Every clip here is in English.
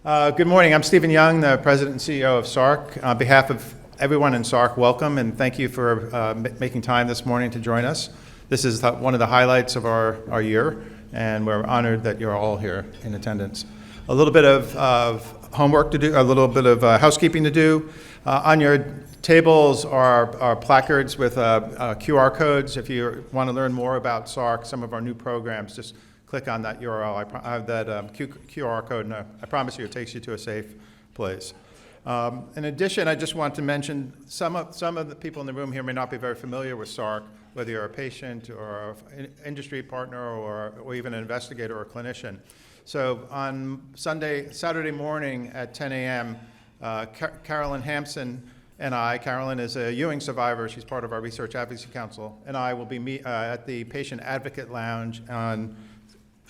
Good morning. I'm Stephen Young, the President and CEO of SARC. On behalf of everyone in SARC, welcome and thank you for making time this morning to join us. This is one of the highlights of our year, and we're honored that you're all here in attendance. A little bit of homework to do, a little bit of housekeeping to do. On your tables are placards with QR codes. If you want to learn more about SARC, some of our new programs, just click on that URL. I have that QR code, and I promise you it takes you to a safe place. In addition, I just want to mention some of the people in the room here may not be very familiar with SARC, whether you're a patient or an industry partner or even an investigator or a clinician. So on Saturday morning at 10 a.m., Carolyn Hampson and I, Carolyn is a Ewing survivor, she's part of our Research Advocacy Council, and I will be at the Patient Advocate Lounge on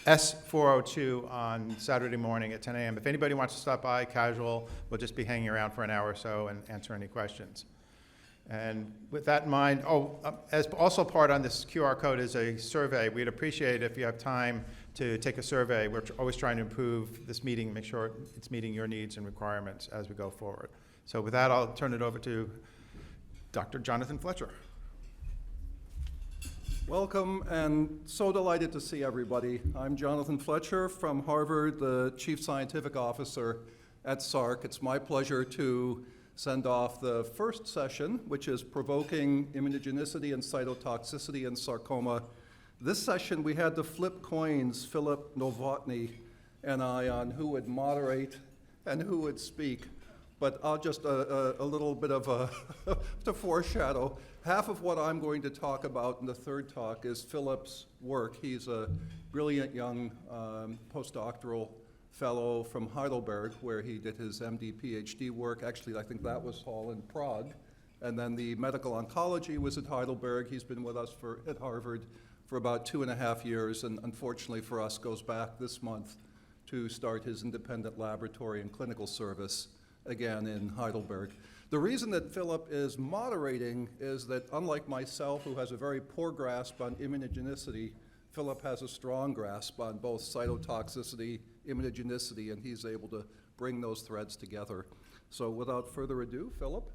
S402 on Saturday morning at 10 a.m. If anybody wants to stop by, casual, we'll just be hanging around for an hour or so and answer any questions. And with that in mind, as also part on this QR code is a survey. We'd appreciate if you have time to take a survey. We're always trying to improve this meeting, make sure it's meeting your needs and requirements as we go forward. So with that, I'll turn it over to Dr. Jonathan Fletcher. Welcome, and so delighted to see everybody. I'm Jonathan Fletcher from Harvard, the Chief Scientific Officer at SARC. It's my pleasure to send off the first session, which is Provoking Immunogenicity and Cytotoxicity in Sarcoma. This session, we had to flip coins, Philip Novotny and I, on who would moderate and who would speak. But I'll just a little bit of to foreshadow. Half of what I'm going to talk about in the third talk is Philip's work. He's a brilliant young postdoctoral fellow from Heidelberg, where he did his MD, PhD work. Actually, I think that was all in Prague. And then the medical oncology was at Heidelberg. He's been with us at Harvard for about 2.5 years, and unfortunately for us, goes back this month to start his independent laboratory and clinical service again in Heidelberg. The reason that Philip is moderating is that, unlike myself, who has a very poor grasp on immunogenicity, Philip has a strong grasp on both cytotoxicity, immunogenicity, and he's able to bring those threads together. So without further ado, Philip.